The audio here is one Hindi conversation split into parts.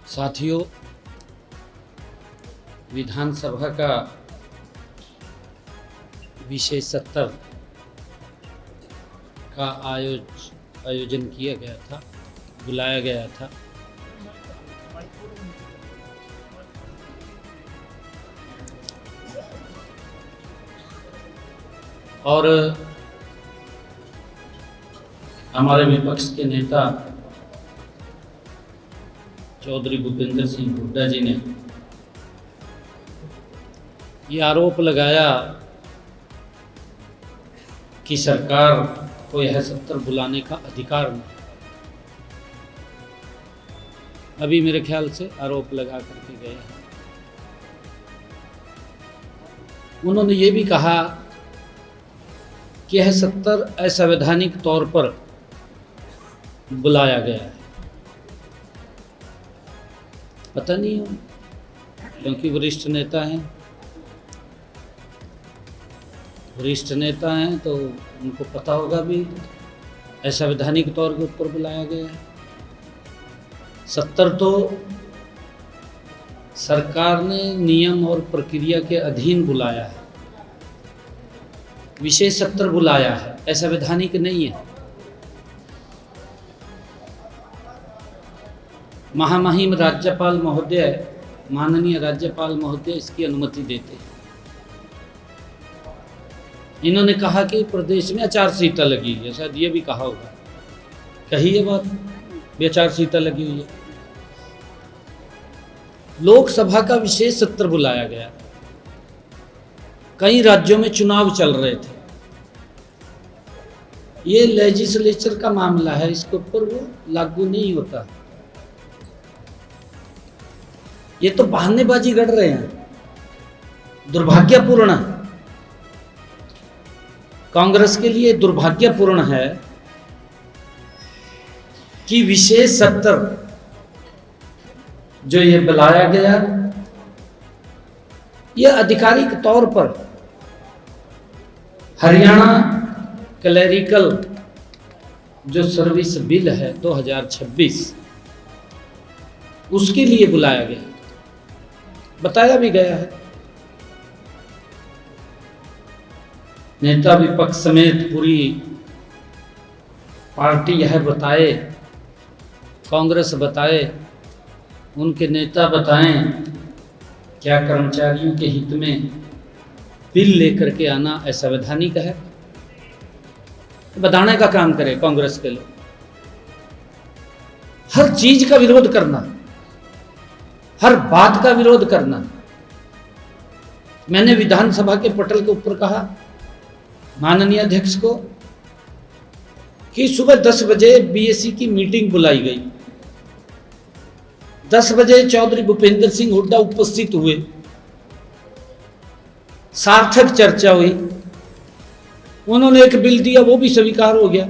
साथियों, विधानसभा का विशेष सत्र का आयोजन किया गया था, बुलाया गया था। और हमारे विपक्ष के नेता चौधरी भूपेंद्र सिंह हुड्डा जी ने ये आरोप लगाया कि सरकार को यह सत्र बुलाने का अधिकार नहीं। अभी मेरे ख्याल से आरोप लगा करके गए हैं। उन्होंने ये भी कहा कि यह सत्र असंवैधानिक तौर पर बुलाया गया है। पता नहीं हो, क्योंकि वरिष्ठ नेता हैं तो उनको पता होगा भी असंवैधानिक तौर के ऊपर बुलाया गया है। सत्र तो सरकार ने नियम और प्रक्रिया के अधीन बुलाया है, विशेष सत्र बुलाया है, असंवैधानिक नहीं है। महामहिम राज्यपाल महोदय, माननीय राज्यपाल महोदय इसकी अनुमति देते हैं। इन्होंने कहा कि प्रदेश में आचारसंहिता लगी है, शायद ये भी कहा होगा, कही ये बात भी आचारसंहिता लगी हुई है। लोकसभा का विशेष सत्र बुलाया गया, कई राज्यों में चुनाव चल रहे थे। ये लेजिस्लेचर का मामला है, इसके ऊपर वो लागू नहीं होता। ये तो बहानेबाजी कर रहे हैं, दुर्भाग्यपूर्ण। कांग्रेस के लिए दुर्भाग्यपूर्ण है कि विशेष सत्र जो ये बुलाया गया, यह आधिकारिक तौर पर हरियाणा क्लैरिकल जो सर्विस बिल है 2026 उसके लिए बुलाया गया, बताया भी गया है। नेता विपक्ष समेत पूरी पार्टी यह बताए, कांग्रेस बताए, उनके नेता बताएं क्या कर्मचारियों के हित में बिल लेकर के आना असंवैधानिक है। बताने का काम करे कांग्रेस के लोग। हर चीज का विरोध करना, हर बात का विरोध करना। मैंने विधानसभा के पटल के ऊपर कहा माननीय अध्यक्ष को कि सुबह 10 बजे बीएससी की मीटिंग बुलाई गई। 10 बजे चौधरी भूपेंद्र सिंह हुड्डा उपस्थित हुए, सार्थक चर्चा हुई, उन्होंने एक बिल दिया, वो भी स्वीकार हो गया।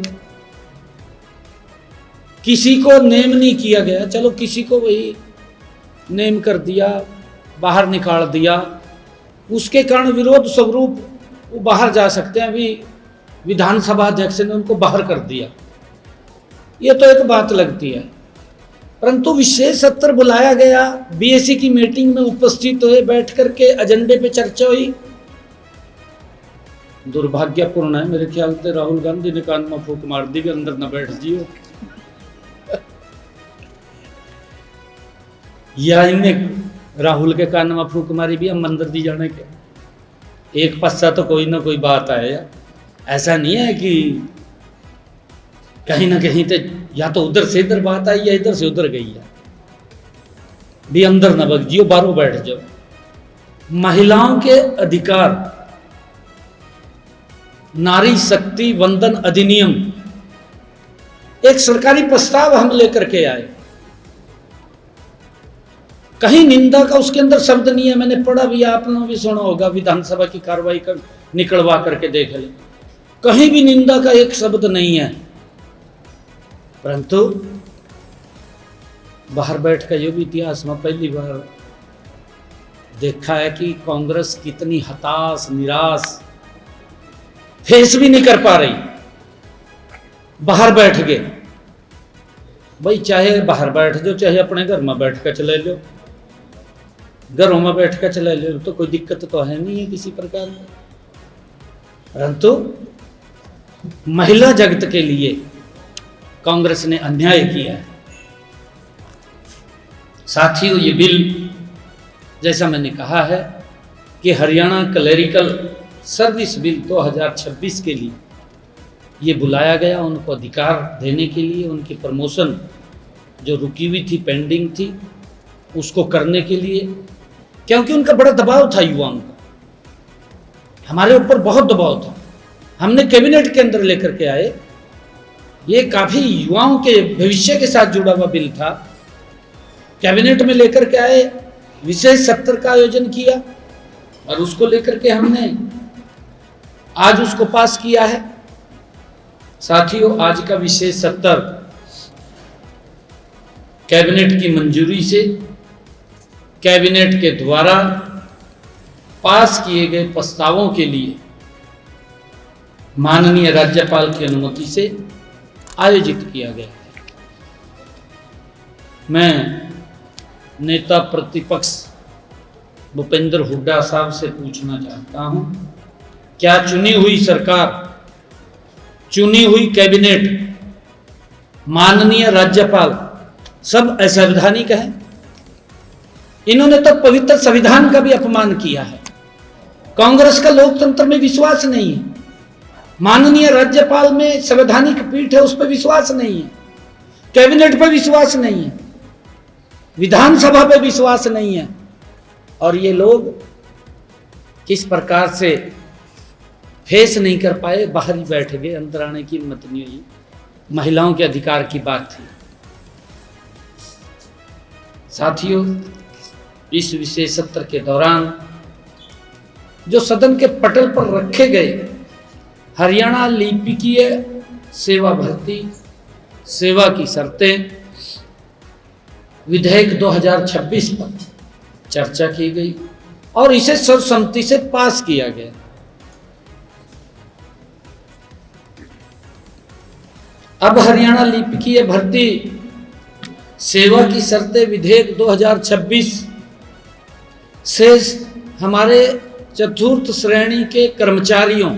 किसी को नेम नहीं किया गया, चलो किसी को वही नेम कर दिया, बाहर निकाल दिया, उसके कारण विरोध स्वरूप वो बाहर जा सकते हैं। अभी विधानसभा अध्यक्ष ने उनको बाहर कर दिया, ये तो एक बात लगती है। परंतु विशेष सत्र बुलाया गया, बीएससी की मीटिंग में उपस्थित हुए, बैठ करके एजेंडे पे चर्चा हुई। दुर्भाग्यपूर्ण है। मेरे ख्याल से राहुल गांधी ने कान में फूंक मार दी कि अंदर न बैठ जियो, या इन्हें राहुल के कान में फूंक मारी भी हम अंदर दी जाने के। एक पस्सा तो कोई ना कोई बात आए। ऐसा नहीं है कि कहीं ना कहीं तो या तो उधर से इधर बात आई या इधर से उधर गई है। भी अंदर न बग जियो, बाहरों बैठ जाओ। महिलाओं के अधिकार, नारी शक्ति वंदन अधिनियम, एक सरकारी प्रस्ताव हम लेकर के आए। कहीं निंदा का उसके अंदर शब्द नहीं है। मैंने पढ़ा भी, आपने भी सुना होगा, विधानसभा की कार्रवाई कर निकलवा करके देख ले, कहीं भी निंदा का एक शब्द नहीं है। परंतु बाहर बैठ कर ये भी इतिहास में पहली बार देखा है कि कांग्रेस कितनी हताश, निराश, फेस भी नहीं कर पा रही, बाहर बैठ गए। भाई चाहे बाहर बैठ जाओ, चाहे अपने घर में बैठ कर चले लो, घरों में बैठ कर चले लो, तो कोई दिक्कत तो है नहीं है किसी प्रकार में। परंतु महिला जगत के लिए कांग्रेस ने अन्याय किया है। साथियों, ये बिल जैसा मैंने कहा है कि हरियाणा क्लरिकल सर्विस बिल 2026 के लिए ये बुलाया गया, उनको अधिकार देने के लिए, उनकी प्रमोशन जो रुकी हुई थी, पेंडिंग थी, उसको करने के लिए, क्योंकि उनका बड़ा दबाव था युवाओं का, हमारे ऊपर बहुत दबाव था। हमने कैबिनेट के अंदर लेकर के आए, ये काफ़ी युवाओं के भविष्य के साथ जुड़ा हुआ बिल था, कैबिनेट में लेकर के आए, विशेष सत्र का आयोजन किया और उसको लेकर के हमने आज उसको पास किया है। साथियों, आज का विशेष सत्र कैबिनेट की मंजूरी से, कैबिनेट के द्वारा पास किए गए प्रस्तावों के लिए माननीय राज्यपाल की अनुमति से आयोजित किया गया। मैं नेता प्रतिपक्ष भूपेंद्र हुड्डा साहब से पूछना चाहता हूं, क्या चुनी हुई सरकार, चुनी हुई कैबिनेट, माननीय राज्यपाल सब असंवैधानिक है? इन्होंने तो पवित्र संविधान का भी अपमान किया है। कांग्रेस का लोकतंत्र में विश्वास नहीं है, माननीय राज्यपाल में संवैधानिक पीठ है उस पर विश्वास नहीं है, कैबिनेट पर विश्वास नहीं है, विधानसभा पे विश्वास नहीं है, और ये लोग किस प्रकार से फेस नहीं कर पाए, बाहर ही बैठ गए, अंदर आने की हिम्मत नहीं हुई। महिलाओं के अधिकार की बात थी। साथियों, इस विशेष सत्र के दौरान जो सदन के पटल पर रखे गए हरियाणा लिपिकीय सेवा भर्ती सेवा की शर्तें विधेयक 2026 पर चर्चा की गई और इसे सर्वसम्मति से पास किया गया। अब हरियाणा लिपिकीय भर्ती सेवा की शर्तें विधेयक 2026 से हमारे चतुर्थ श्रेणी के कर्मचारियों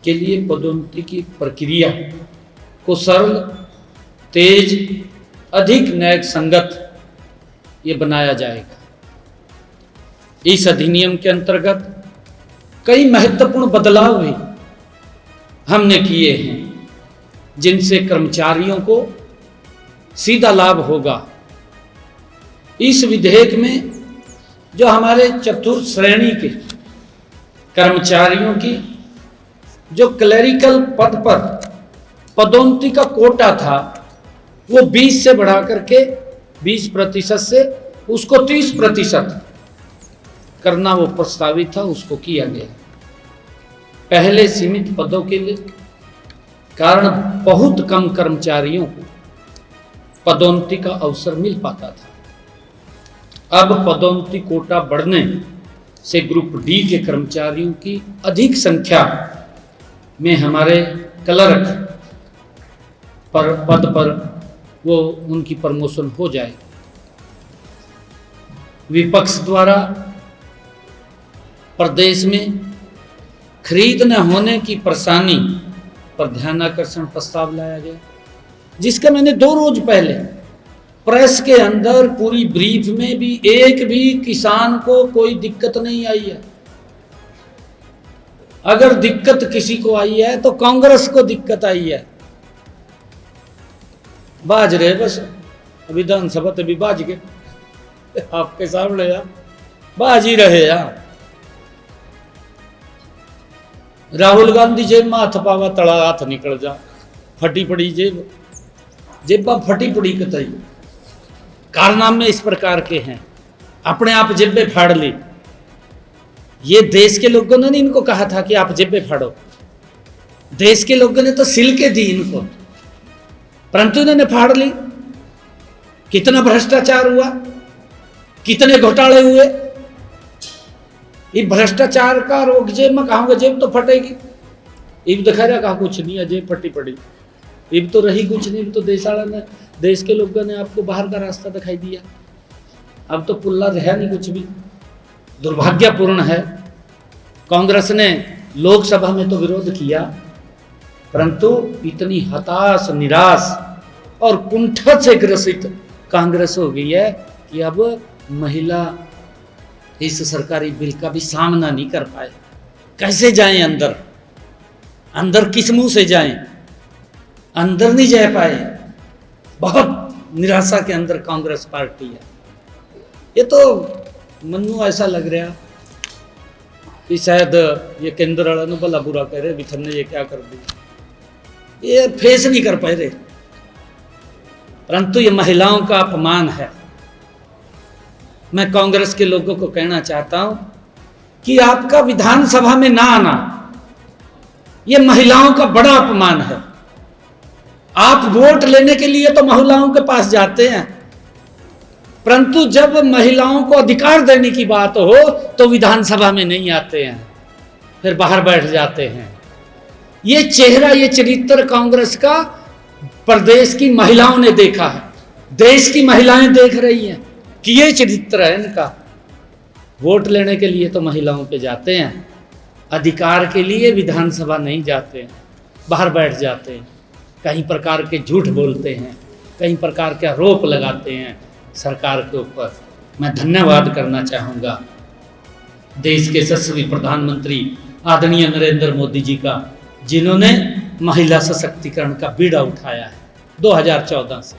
के लिए पदोन्नति की प्रक्रिया को सरल, तेज, अधिक न्याय संगत ये बनाया जाएगा। इस अधिनियम के अंतर्गत कई महत्वपूर्ण बदलाव भी हमने किए हैं, जिनसे कर्मचारियों को सीधा लाभ होगा। इस विधेयक में जो हमारे चतुर्थ श्रेणी के कर्मचारियों की जो क्लरिकल पद पर पदोन्नति का कोटा था, वो 20 से बढ़ा करके 20% से उसको 30% करना वो प्रस्तावित था, उसको किया गया। पहले सीमित पदों के लिए कारण बहुत कम कर्मचारियों को पदोन्नति का अवसर मिल पाता था। अब पदोन्नति कोटा बढ़ने से ग्रुप डी के कर्मचारियों की अधिक संख्या में हमारे क्लर्क पर पद पर वो उनकी प्रमोशन हो जाए। विपक्ष द्वारा प्रदेश में खरीद न होने की परेशानी पर ध्यानाकर्षण प्रस्ताव लाया गया, जिसका मैंने 2 रोज पहले प्रेस के अंदर पूरी ब्रीफ में भी एक भी किसान को कोई दिक्कत नहीं आई है। अगर दिक्कत किसी को आई है तो कांग्रेस को दिक्कत आई है। बाज रहे बस, विधानसभा तो भी बाज गए आपके सामने यार, बाज ही रहे यार। राहुल गांधी जेब में हाथ पावा तड़ा हाथ निकल जा, फटी पड़ी जेब, जेबा फटी पड़ी कतई। कारनामे इस प्रकार के हैं, अपने आप जेबे फाड़ ली। ये देश के लोगों ने नहीं इनको कहा था कि आप जेबे फाड़ो, देश के लोगों ने तो सिल के दी इनको, परंतु इन्होंने फाड़ ली। कितना भ्रष्टाचार हुआ, कितने घोटाले हुए। ये भ्रष्टाचार का रोक जेब में कहा, जेब तो फटेगी। ये दिखा रहा कहा कुछ नहीं है, जेब फटी पड़ी। अब तो रही कुछ नहीं, अब तो देश के लोगों ने आपको बाहर का रास्ता दिखाई दिया। अब तो पुल्ला रहा नहीं कुछ भी। दुर्भाग्यपूर्ण है, कांग्रेस ने लोकसभा में तो विरोध किया, परंतु इतनी हताश, निराश और कुंठा से ग्रसित कांग्रेस हो गई है कि अब महिला इस सरकारी बिल का भी सामना नहीं कर पाए। कैसे जाएं अंदर? अंदर किस मुंह से जाएं? अंदर नहीं जा पाए। बहुत निराशा के अंदर कांग्रेस पार्टी है। ये तो मनु ऐसा लग रहा कि शायद ये केंद्र वाला ने भला बुरा कह रहे, विथन ने ये क्या कर दिया, ये फेस नहीं कर पाए रहे। परंतु ये महिलाओं का अपमान है। मैं कांग्रेस के लोगों को कहना चाहता हूं कि आपका विधानसभा में ना आना ये महिलाओं का बड़ा अपमान है। आप वोट लेने के लिए तो महिलाओं के पास जाते हैं, परंतु जब महिलाओं को अधिकार देने की बात हो तो विधानसभा में नहीं आते हैं, फिर बाहर बैठ जाते हैं। ये चेहरा, ये चरित्र कांग्रेस का प्रदेश की महिलाओं ने देखा है, देश की महिलाएं देख रही हैं कि ये चरित्र है इनका। वोट लेने के लिए तो महिलाओं पे जाते हैं, अधिकार के लिए विधानसभा नहीं जाते हैं, बाहर बैठ जाते हैं, कई प्रकार के झूठ बोलते हैं, कई प्रकार के आरोप लगाते हैं सरकार के ऊपर। मैं धन्यवाद करना चाहूँगा देश के यशस्वी प्रधानमंत्री आदरणीय नरेंद्र मोदी जी का, जिन्होंने महिला सशक्तिकरण का बीड़ा उठाया है 2014 से।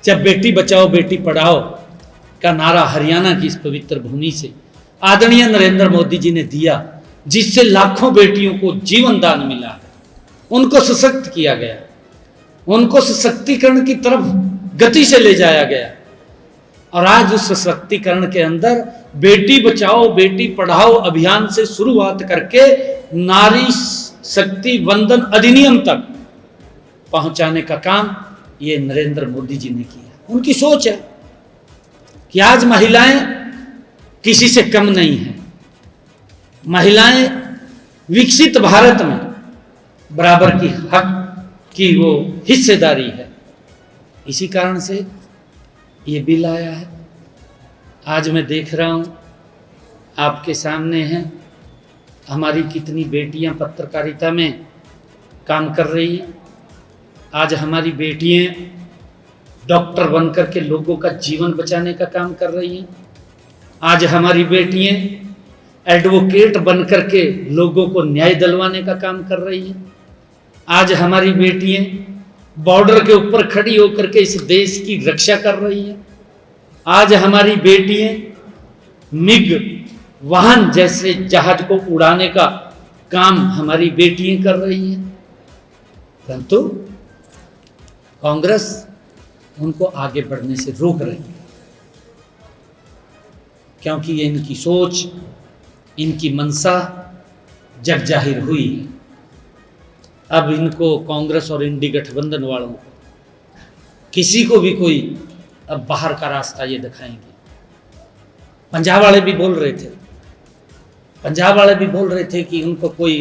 जब बेटी बचाओ बेटी पढ़ाओ का नारा हरियाणा की इस पवित्र भूमि से आदरणीय नरेंद्र मोदी जी ने दिया, जिससे लाखों बेटियों को जीवन दान मिला है, उनको सशक्त किया गया, उनको सशक्तिकरण की तरफ गति से ले जाया गया। और आज उस सशक्तिकरण के अंदर बेटी बचाओ बेटी पढ़ाओ अभियान से शुरुआत करके नारी शक्ति वंदन अधिनियम तक पहुंचाने का काम ये नरेंद्र मोदी जी ने किया। उनकी सोच है कि आज महिलाएं किसी से कम नहीं हैं, महिलाएं विकसित भारत में बराबर की हक की वो हिस्सेदारी है। इसी कारण से ये बिल आया है। आज मैं देख रहा हूँ आपके सामने हैं, हमारी कितनी बेटियां पत्रकारिता में काम कर रही हैं। आज हमारी बेटियां डॉक्टर बनकर के लोगों का जीवन बचाने का काम कर रही हैं। आज हमारी बेटियां एडवोकेट बनकर के लोगों को न्याय दिलवाने का काम कर रही हैं। आज हमारी बेटियां बॉर्डर के ऊपर खड़ी होकर के इस देश की रक्षा कर रही हैं। आज हमारी बेटियां मिग वाहन जैसे जहाज को उड़ाने का काम हमारी बेटियां कर रही हैं, परंतु कांग्रेस उनको आगे बढ़ने से रोक रही है, क्योंकि ये इनकी सोच, इनकी मंशा जग जाहिर हुई है। अब इनको कांग्रेस और इंडी गठबंधन वालों को किसी को भी कोई अब बाहर का रास्ता ये दिखाएंगे। पंजाब वाले भी बोल रहे थे, पंजाब वाले भी बोल रहे थे कि उनको कोई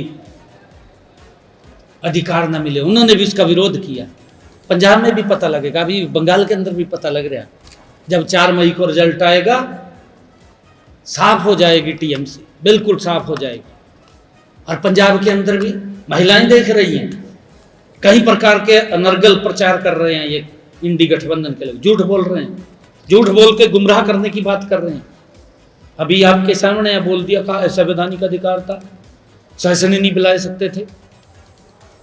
अधिकार ना मिले, उन्होंने भी उसका विरोध किया। पंजाब में भी पता लगेगा, अभी बंगाल के अंदर भी पता लग रहा है। जब 4 मई को रिजल्ट आएगा साफ हो जाएगी टीएमसी, बिल्कुल साफ हो जाएगी। और पंजाब के अंदर भी महिलाएं देख रही हैं, कई प्रकार के अनर्गल प्रचार कर रहे हैं ये इंडी गठबंधन के लोग, झूठ बोल रहे हैं, झूठ बोल के गुमराह करने की बात कर रहे हैं। अभी आपके सामने बोल दिया कहा संवैधानिक अधिकार था, शासन नहीं बुला सकते थे।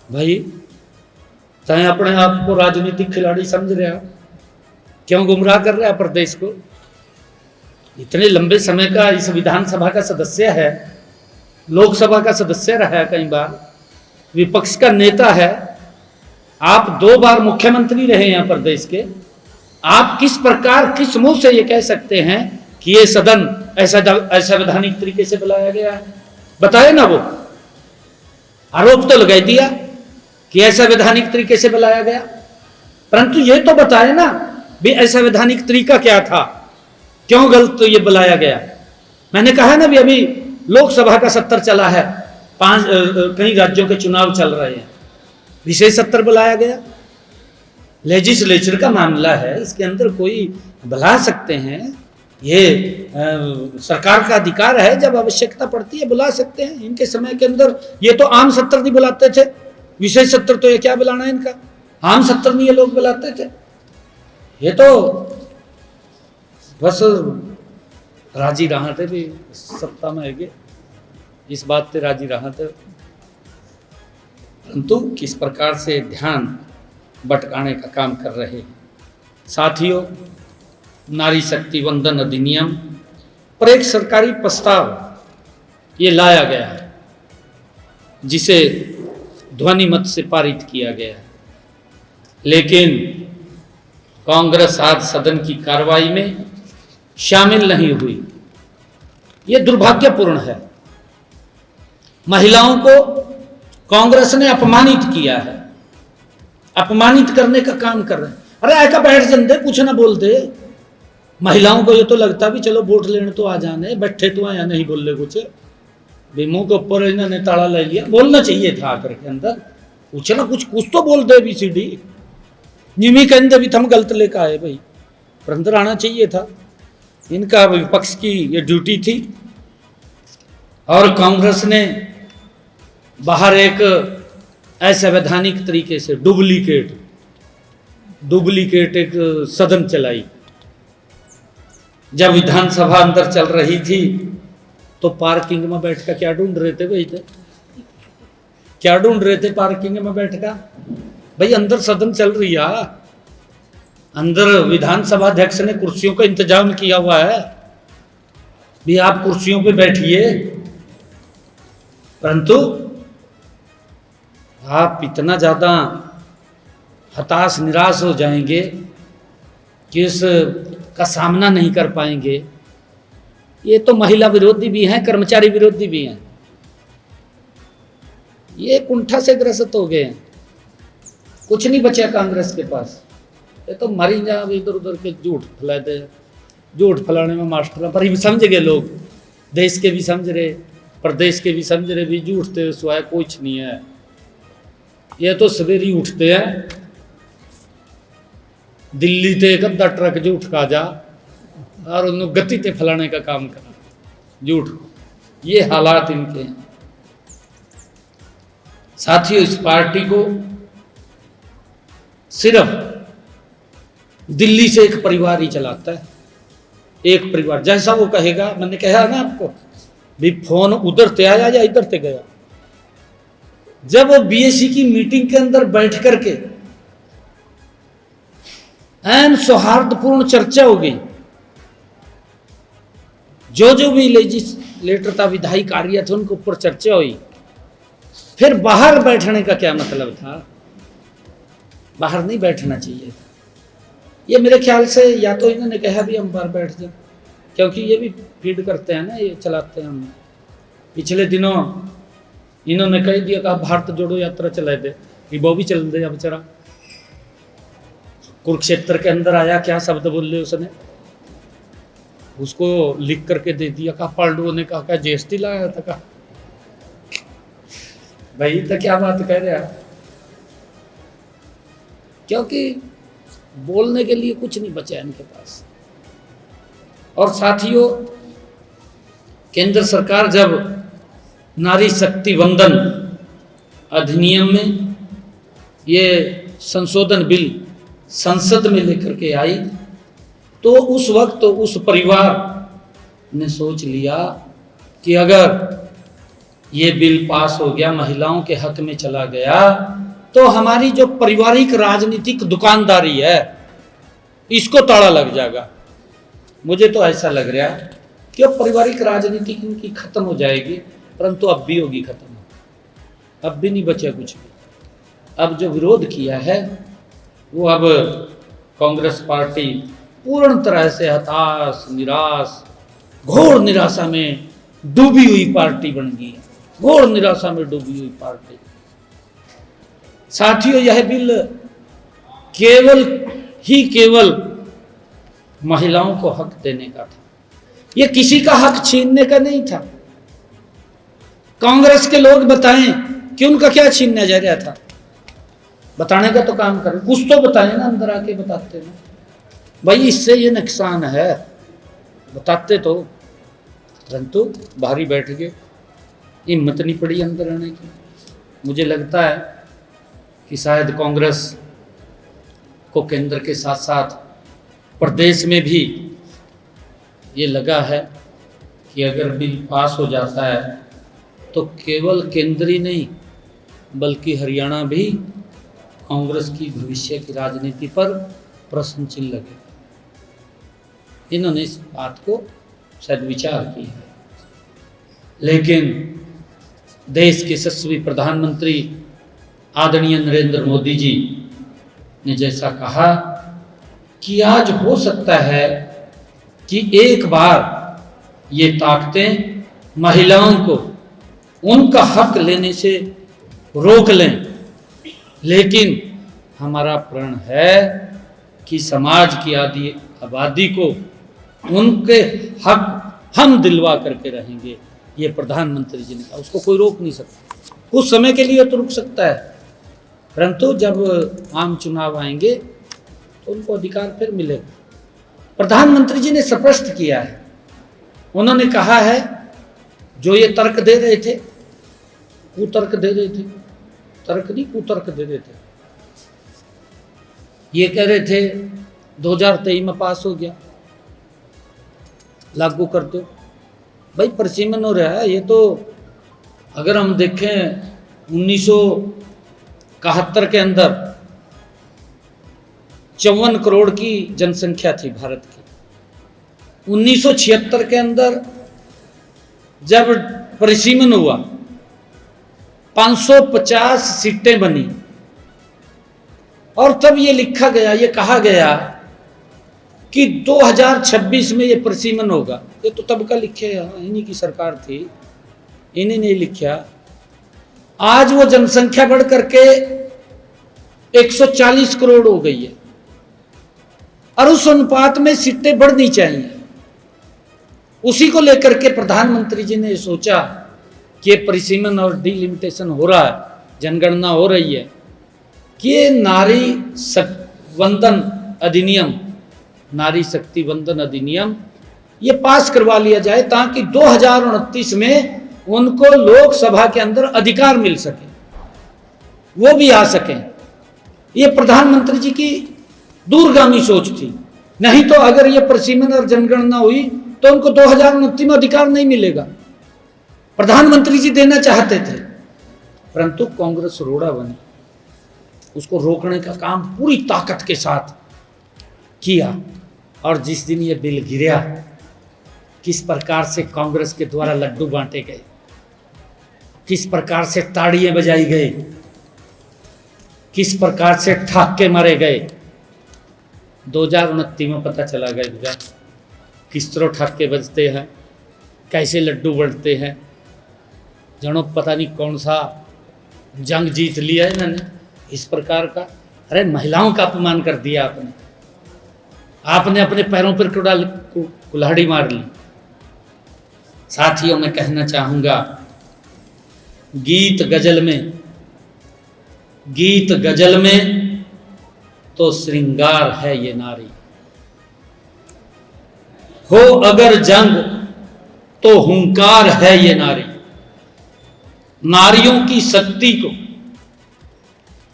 भाई चाहे अपने आप को राजनीतिक खिलाड़ी समझ रहे हो, क्यों गुमराह कर रहे हैं प्रदेश को? इतने लंबे समय का इस विधानसभा का सदस्य है, लोकसभा का सदस्य रहा है, कई बार विपक्ष का नेता है, आप 2 बार मुख्यमंत्री रहे हैं प्रदेश के। आप किस प्रकार, किस मुंह से ये कह सकते हैं कि ये सदन असंवैधानिक तरीके से बुलाया गया है? बताए ना, वो आरोप तो लगाई दिया कि असंवैधानिक तरीके से बुलाया गया, परंतु ये तो बताए ना भी असंवैधानिक तरीका क्या था, क्यों गलत तो ये बुलाया गया। मैंने कहा ना भी अभी लोकसभा का 70 चला है, 5 कई राज्यों के चुनाव चल रहे हैं, विशेष सत्र बुलाया गया, लेजिस्लेचर का मामला है, इसके अंदर कोई बुला सकते हैं, ये सरकार का अधिकार है, जब आवश्यकता पड़ती है बुला सकते हैं। इनके समय के अंदर ये तो आम सत्र नहीं बुलाते थे, विशेष सत्र तो ये क्या बुलाना है इनका, आम सत्र नहीं ये लोग बुलाते थे, ये तो बस राजी रहा थे भी सत्ता में है, इस बात पे राजी रहा थे। परंतु किस प्रकार से ध्यान भटकाने का काम कर रहे हैं। साथियों, नारी शक्ति वंदन अधिनियम पर एक सरकारी प्रस्ताव ये लाया गया है, जिसे ध्वनि मत से पारित किया गया है, लेकिन कांग्रेस आज सदन की कार्रवाई में शामिल नहीं हुई। ये दुर्भाग्यपूर्ण है। महिलाओं को कांग्रेस ने अपमानित किया है, अपमानित करने का काम कर रहे हैं। अरे आका बैठ जाते, कुछ ना बोलते। महिलाओं को ये तो लगता भी चलो वोट लेने तो आ जाने, बैठे तो आया नहीं बोल रहे कुछ, मुंह के ऊपर इन्होंने ताला ले लिया। बोलना चाहिए था आकर के अंदर, कुछ ना कुछ तो बोल दे ABCD। निमी कहते भी हम गलत लेकर आए भाई, पर अंदर आना चाहिए था। इनका विपक्ष की ये ड्यूटी थी। और कांग्रेस ने बाहर एक असंवैधानिक तरीके से डुप्लीकेट एक सदन चलाई। जब विधानसभा अंदर चल रही थी तो पार्किंग में बैठ कर क्या ढूंढ रहे थे भाई, क्या ढूंढ रहे थे पार्किंग में बैठ कर भाई? अंदर सदन चल रही है, अंदर विधानसभा अध्यक्ष ने कुर्सियों का इंतजाम किया हुआ है भी आप कुर्सियों पे बैठिए, परंतु आप इतना ज्यादा हताश निराश हो जाएंगे कि इसका सामना नहीं कर पाएंगे। ये तो महिला विरोधी भी हैं, कर्मचारी विरोधी भी हैं, ये कुंठा से ग्रसित हो गए हैं। कुछ नहीं बचा कांग्रेस के पास, ये तो मरी जा इधर उधर के झूठ फैलाते। झूठ फैलाने में मास्टर पर ही समझ गए लोग, देश के भी समझ रहे, प्रदेश के भी समझ रहे भी झूठ थे सिवाय कुछ नहीं है। ये तो सवेरे ही उठते हैं, दिल्ली ते एक अद्धा ट्रक झूठ का जा और उन्होंने गति ते फैलाने का काम करा झूठ। ये हालात इनके हैं। साथियों, इस पार्टी को सिर्फ दिल्ली से एक परिवार ही चलाता है, एक परिवार। जैसा वो कहेगा, मैंने कहा ना आपको भी, फोन उधर से आया या इधर से गया। जब वो BSc की मीटिंग के अंदर बैठ करके एन सौहार्दपूर्ण चर्चा हो गई, जो भी लेजिस्लेटर था, विधायी कार्य थे, उनके ऊपर चर्चा हुई, फिर बाहर बैठने का क्या मतलब था? बाहर नहीं बैठना चाहिए था। ये मेरे ख्याल से या तो इन्होंने कहा भी हम बाहर बैठ जाए, क्योंकि ये भी फीड करते हैं ना, ये चलाते हैं। हम पिछले दिनों इन्होंने कह दिया कि भारत जोड़ो यात्रा चला दे, कि वो भी चल दे। अब बेचारा कुरुक्षेत्र के अंदर आया, क्या शब्द बोले उसने, उसको लिख करके दे दिया। कहा पांडुओं ने कहा क्या GST लाया था? कहा भाई तो क्या बात कह रहे हैं, क्योंकि बोलने के लिए कुछ नहीं बचा इनके पास। और साथियों, केंद्र सरकार जब नारी शक्ति वंदन अधिनियम में ये संशोधन बिल संसद में लेकर के आई, तो उस वक्त तो उस परिवार ने सोच लिया कि अगर ये बिल पास हो गया, महिलाओं के हक में चला गया, तो हमारी जो पारिवारिक राजनीतिक दुकानदारी है इसको ताला लग जाएगा। मुझे तो ऐसा लग रहा है कि अब पारिवारिक राजनीति इनकी खत्म हो जाएगी, परंतु अब भी होगी खत्म, अब भी नहीं बचा कुछ भी। अब जो विरोध किया है वो अब कांग्रेस पार्टी पूर्ण तरह से हताश, निराश, घोर निराशा में डूबी हुई पार्टी बन गई है, घोर निराशा में डूबी हुई पार्टी। साथियों, यह बिल केवल महिलाओं को हक देने का था, यह किसी का हक छीनने का नहीं था। कांग्रेस के लोग बताएं कि उनका क्या छीनने जा रहा था? बताने का तो काम करें, कुछ तो बताएं ना, अंदर आके बताते ना भाई इससे ये नुकसान है, बताते तो। परंतु बाहरी बैठ गए, हिम्मत नहीं पड़ी अंदर आने की। मुझे लगता है कि शायद कांग्रेस को केंद्र के साथ साथ प्रदेश में भी ये लगा है कि अगर बिल पास हो जाता है तो केवल केंद्र ही नहीं बल्कि हरियाणा भी कांग्रेस की भविष्य की राजनीति पर प्रश्न चिन्ह लगे। इन्होंने इस बात को शायद विचार किया है, लेकिन देश के यशस्वी प्रधानमंत्री आदरणीय नरेंद्र मोदी जी ने जैसा कहा कि आज हो सकता है कि एक बार ये ताकतें महिलाओं को उनका हक लेने से रोक लें, लेकिन हमारा प्रण है कि समाज की आदि आबादी को उनके हक हम दिलवा करके रहेंगे। ये प्रधानमंत्री जी ने कहा, उसको कोई रोक नहीं सकता। कुछ समय के लिए तो रुक सकता है, परंतु जब आम चुनाव आएंगे तो उनको अधिकार फिर मिलेगा। प्रधानमंत्री जी ने स्पष्ट किया है, उन्होंने कहा है जो ये तर्क दे रहे थे, कुतर्क दे रहे थे, तर्क नहीं कुतर्क दे रहे थे, ये कह रहे थे 2023 में पास हो गया, लागू कर दो। भाई परिसीमन हो रहा है ये तो। अगर हम देखें 1971 के अंदर 54 करोड़ की जनसंख्या थी भारत की। 1976 के अंदर जब परिसीमन हुआ 550 सीटें बनी, और तब ये लिखा गया, ये कहा गया कि 2026 में ये परिसीमन होगा। ये तो तब का लिखे, इन्हीं की सरकार थी, इन्हीं ने लिखा। आज वो जनसंख्या बढ़ करके 140 करोड़ हो गई है, और उस अनुपात में सीटें बढ़नी चाहिए। उसी को लेकर के प्रधानमंत्री जी ने सोचा कि ये परिसीमन और डिलिमिटेशन हो रहा है, जनगणना हो रही है, कि ये नारी वंदन अधिनियम, नारी शक्ति वंदन अधिनियम ये पास करवा लिया जाए, ताकि 2029 में उनको लोकसभा के अंदर अधिकार मिल सके, वो भी आ सकें। ये प्रधानमंत्री जी की दूरगामी सोच थी। नहीं तो अगर ये परिसीमन और जनगणना हुई तो उनको 2029 में अधिकार नहीं मिलेगा। प्रधानमंत्री जी देना चाहते थे, परंतु कांग्रेस रोड़ा बनी, उसको रोकने का काम पूरी ताकत के साथ किया। और जिस दिन ये बिल गिरा, किस प्रकार से कांग्रेस के द्वारा लड्डू बांटे गए, किस प्रकार से ताड़ियां बजाई गई, किस प्रकार से ठाके मारे गए। 2029 में पता चला गया किस तरह ठाके बजते हैं, कैसे लड्डू बढ़ते हैं। जनो पता नहीं कौन सा जंग जीत लिया है इन्होंने इस प्रकार का। अरे महिलाओं का अपमान कर दिया आपने अपने पैरों पर कुल्हाड़ी मार ली। साथियों, मैं कहना चाहूंगा, गीत गजल में तो श्रृंगार है ये नारी, हो अगर जंग तो हुंकार है ये नारी। नारियों की शक्ति को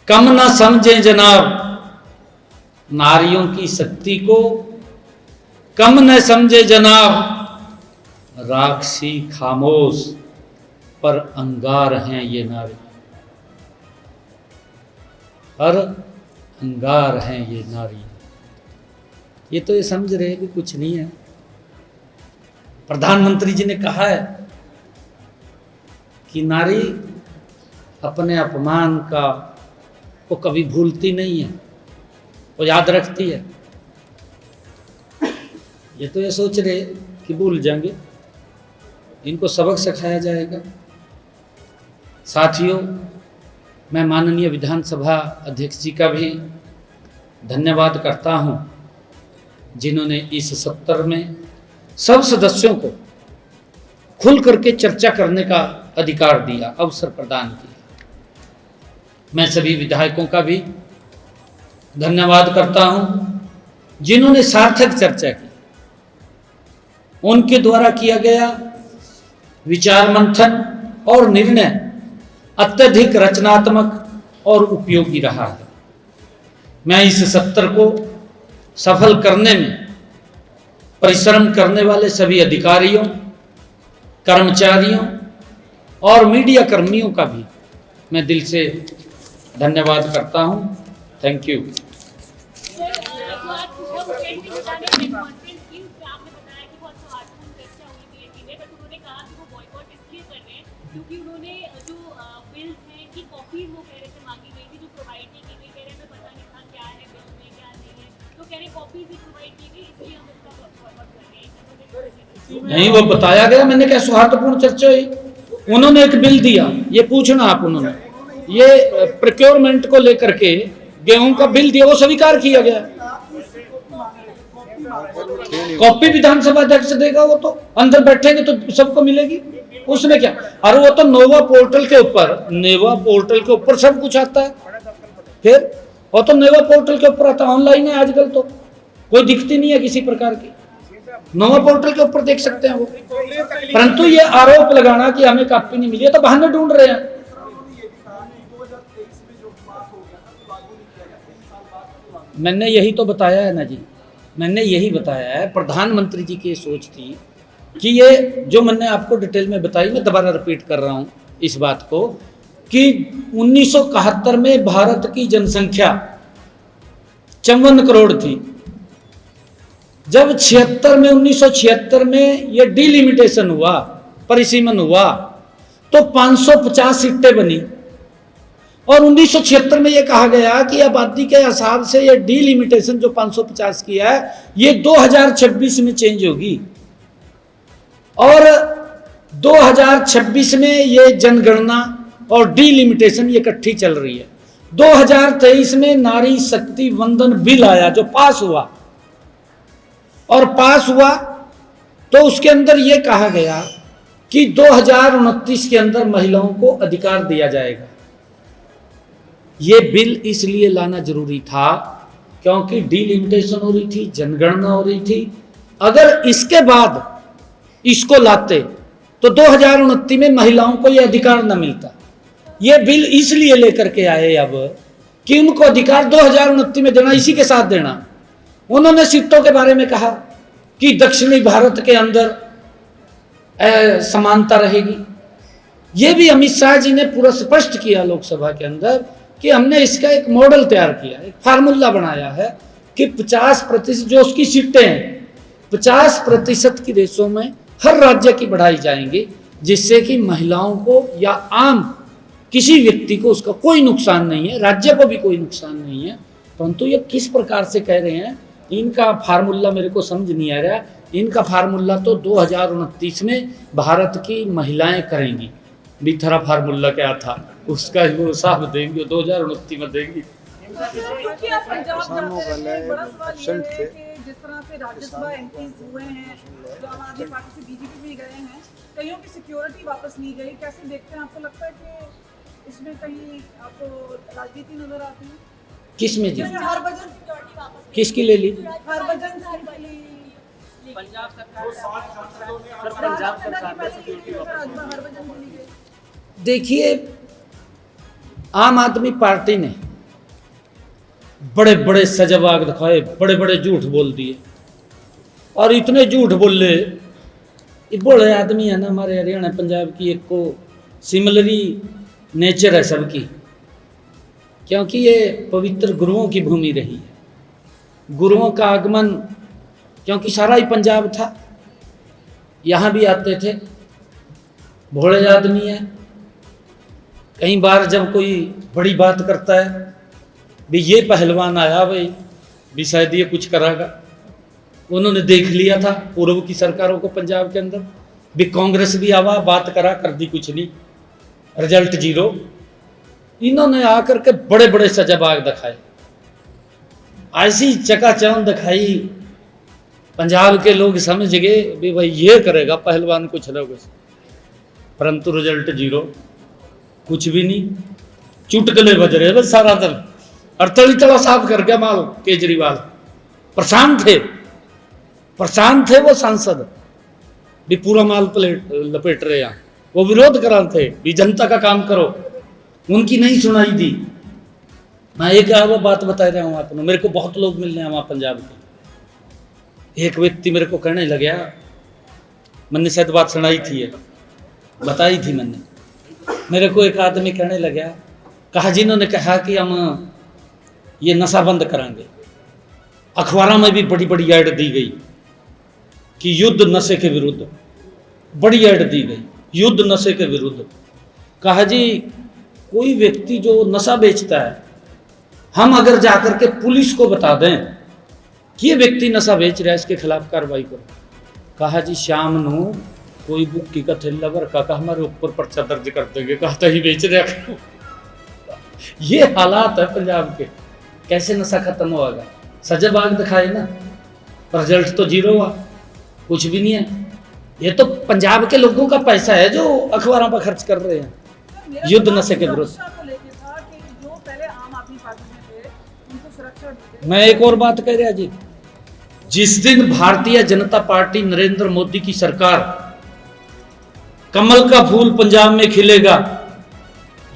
कम ना समझे जनाब, नारियों की शक्ति को कम न समझे जनाब। राक्षसी खामोश पर अंगार हैं ये नारी, पर अंगार हैं ये नारी। ये तो ये समझ रहे कि कुछ नहीं है। प्रधानमंत्री जी ने कहा है कि नारी अपने अपमान का वो कभी भूलती नहीं है, वो याद रखती है। ये तो ये सोच रहे कि भूल जाएंगे, इनको सबक सिखाया जाएगा। साथियों, मैं माननीय विधानसभा अध्यक्ष जी का भी धन्यवाद करता हूं, जिन्होंने इस सत्र में सब सदस्यों को खुल करके चर्चा करने का अधिकार दिया, अवसर प्रदान किया। मैं सभी विधायकों का भी धन्यवाद करता हूं जिन्होंने सार्थक चर्चा की। उनके द्वारा किया गया विचार मंथन और निर्णय अत्यधिक रचनात्मक और उपयोगी रहा है। मैं इस सत्र को सफल करने में परिश्रम करने वाले सभी अधिकारियों, कर्मचारियों और मीडिया कर्मियों का भी मैं दिल से धन्यवाद करता हूं। Thank you. क्योंकि उन्होंने जो बिल्स हैं की कॉपीज वो कह रहे थे मांगी गई थी जो प्रोवाइड नहीं की गई, कह रहे हमें पता नहीं था क्या है बिल में क्या नहीं है, तो कह रहे कॉपीज भी प्रोवाइड की गई इसलिए हम इसका फॉरवर्ड कर रहे हैं। नहीं, वो बताया गया। मैंने क्या सौहार्दपूर्ण चर्चा हुई। उन्होंने एक बिल दिया, ये पूछना आप, उन्होंने ये प्रोक्योरमेंट को लेकर के गेहूं का बिल दिया, वो स्वीकार किया गया। कॉपी विधानसभा अध्यक्ष देगा, वो तो अंदर बैठेंगे तो सबको मिलेगी, उसमें क्या। अरे वो तो नोवा पोर्टल के ऊपर सब कुछ आता है। फिर वो तो नोवा पोर्टल के ऊपर आता है, ऑनलाइन है आजकल, तो कोई दिक्कत नहीं है किसी प्रकार की। नोवा पोर्टल के ऊपर देख सकते हैं वो। परंतु ये आरोप लगाना कि हमें कॉपी नहीं मिली है तो बहाने ढूंढ रहे हैं। मैंने यही तो बताया है ना जी, मैंने यही बताया है। प्रधानमंत्री जी की सोच थी कि ये जो मैंने आपको डिटेल में बताई, मैं दोबारा रिपीट कर रहा हूं इस बात को, कि 1971 में भारत की जनसंख्या 54 करोड़ थी। जब 1976 में ये डिलिमिटेशन हुआ, परिसीमन हुआ, तो 550 सीटें बनी और 1976 में ये कहा गया कि आबादी के हिसाब से ये डिलिमिटेशन जो 550 की है ये 2026 में चेंज होगी और 2026 में ये जनगणना और डिलिमिटेशन ये इकट्ठी चल रही है। 2023 में नारी शक्ति वंदन बिल आया जो पास हुआ, और पास हुआ तो उसके अंदर ये कहा गया कि 2029 के अंदर महिलाओं को अधिकार दिया जाएगा। ये बिल इसलिए लाना जरूरी था क्योंकि डिलिमिटेशन हो रही थी, जनगणना हो रही थी। अगर इसके बाद इसको लाते तो 2029 में महिलाओं को यह अधिकार न मिलता। ये बिल इसलिए लेकर के आए अब कि उनको अधिकार 2029 में देना, इसी के साथ देना। उन्होंने सीटों के बारे में कहा कि दक्षिणी भारत के अंदर समानता रहेगी। ये भी अमित शाह जी ने पूरा स्पष्ट किया लोकसभा के अंदर कि हमने इसका एक मॉडल तैयार किया, एक फार्मूला बनाया है कि 50% जो उसकी सीटें हैं 50% की रेशो में हर राज्य की बढ़ाई जाएंगी, जिससे कि महिलाओं को या आम किसी व्यक्ति को उसका कोई नुकसान नहीं है, राज्य को भी कोई नुकसान नहीं है। परंतु ये किस प्रकार से कह रहे हैं, इनका फार्मूला मेरे को समझ नहीं आ रहा। इनका फार्मूला तो 2029 में भारत की महिलाएं करेंगी। बिथरा फार्मूला क्या था उसका वो साफ देंगे, 2029 में देंगी। जिस तरह से राज्यसभा एमपीज हुए हैं जो आम आदमी पार्टी से बीजेपी में गए हैं, कईयों की सिक्योरिटी वापस नहीं गई, कैसे देखते हैं? आपको लगता है कि इसमें कहीं आपको राजनीति नजर आती है? किस में जी? हरभजन सिक्योरिटी वापस किसकी ले ली? हरभजन पंजाब सरकार देखिए, आम आदमी पार्टी ने बड़े बड़े सजावाग दिखाए, बड़े बड़े झूठ बोल दिए और इतने झूठ बोले। ये बड़े आदमी है ना हमारे हरियाणा पंजाब की, एक को सिमिलरी नेचर है सबकी, क्योंकि ये पवित्र गुरुओं की भूमि रही है। गुरुओं का आगमन, क्योंकि सारा ही पंजाब था, यहाँ भी आते थे। भोले आदमी है। कई बार जब कोई बड़ी बात करता है भी ये पहलवान आया भाई भी शायद ये कुछ करागा, उन्होंने देख लिया था पूर्व की सरकारों को पंजाब के अंदर भी, कांग्रेस भी आवा बात करा, कर दी कुछ नहीं, रिजल्ट 0। इन्होंने आकर के बड़े बड़े सजाबाग दिखाए, ऐसी चकाचौंध दिखाई, पंजाब के लोग समझ गए भी भाई ये करेगा पहलवान कुछ ना कुछ, परंतु रिजल्ट 0, कुछ भी नहीं। चुटकुले बज रहे बस सारा दिन, और तली तला साफ कर गया माल केजरीवाल। प्रशांत थे वो सांसद भी पूरा माल लपेट रहे हैं, वो विरोध करा थे भी जनता का काम करो, उनकी नहीं सुनाई दी। मैं एक वो बात बता रहा हूँ आपको, मेरे को बहुत लोग मिल रहे हैं वहाँ पंजाब के। एक व्यक्ति मेरे को कहने लग गया, मैंने शायद बात सुनाई थी, बताई थी मैंने, मेरे को एक आदमी कहने लगा, कहा जिन्होंने कहा कि हम ये नशा बंद कराएंगे, अखबारों में भी बड़ी बड़ी ऐड दी गई कि युद्ध नशे के विरुद्ध, बड़ी ऐड दी गई युद्ध नशे के विरुद्ध। कहा जी कोई व्यक्ति जो नशा बेचता है, हम अगर जाकर के पुलिस को बता दें कि ये व्यक्ति नशा बेच रहा है, इसके खिलाफ कार्रवाई करो। कहा जी शाम नू कोई बुक्की का थैला भर का हमारे ऊपर पर्चा दर्ज कर देंगे, कहता ही बेच रहा। ये हालात है पंजाब के। कैसे नशा खत्म होगा? सजा बाग दिखाए ना, रिजल्ट तो जीरो हुआ, कुछ भी नहीं है। ये तो पंजाब के लोगों का पैसा है जो अखबारों पर खर्च कर रहे हैं युद्ध नशे के विरुद्ध। मैं एक और बात कह रहा जी, जिस दिन भारतीय जनता पार्टी नरेंद्र मोदी की सरकार कमल का फूल पंजाब में खिलेगा,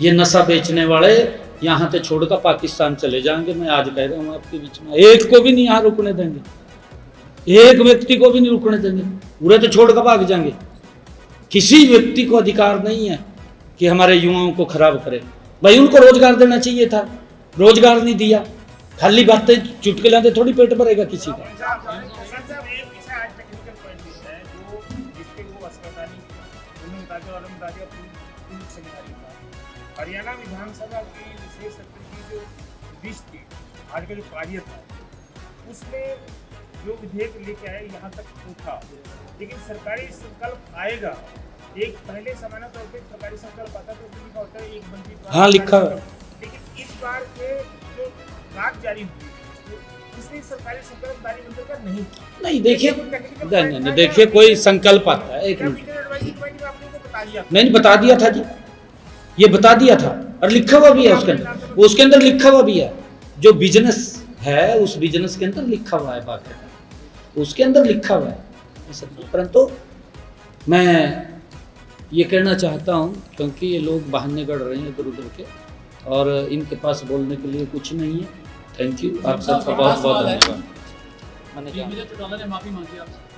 ये नशा बेचने वाले यहाँ से छोड़कर पाकिस्तान चले जाएंगे। मैं आज कह रहा हूँ आपके बीच में, एक को भी नहीं यहाँ रुकने देंगे, एक व्यक्ति को भी नहीं रुकने देंगे, पूरे तो छोड़कर भाग जाएंगे। किसी व्यक्ति को अधिकार नहीं है कि हमारे युवाओं को खराब करे। भाई उनको रोजगार देना चाहिए था, रोजगार नहीं दिया, खाली बातें चुटकुले थोड़ी पेट भरेगा किसी का। हरियाणा विधानसभा की विशेष सत्र की जो लिस्ट थी, आज का जो कार्य था, उसमें जो विधेयक लेके आए यहाँ तक उठा, लेकिन सरकारी संकल्प आएगा। एक पहले सामान्य तौर पर सरकारी संकल्प आता तो लिखा होता है एक मंत्री, हाँ लिखा है, लेकिन इस बार के जो राग जारी हुई इसमें सरकारी संकल्प जारी मंत्री का नहीं देखिए देखिए कोई संकल्प आता है, एक मिनट मैंने बता दिया था जी, ये बता दिया था और लिखा हुआ भी है उसके अंदर लिखा हुआ भी है, जो बिजनेस है उस बिजनेस के अंदर लिखा हुआ है, बात उसके अंदर लिखा हुआ है। परंतु मैं ये कहना चाहता हूँ, क्योंकि ये लोग बहाने गढ़ रहे हैं इधर उधर के और इनके पास बोलने के लिए कुछ नहीं है। थैंक यू, आप सबका बहुत बहुत धन्यवाद। $1 मिलियन ने माफी मांगी आपसे।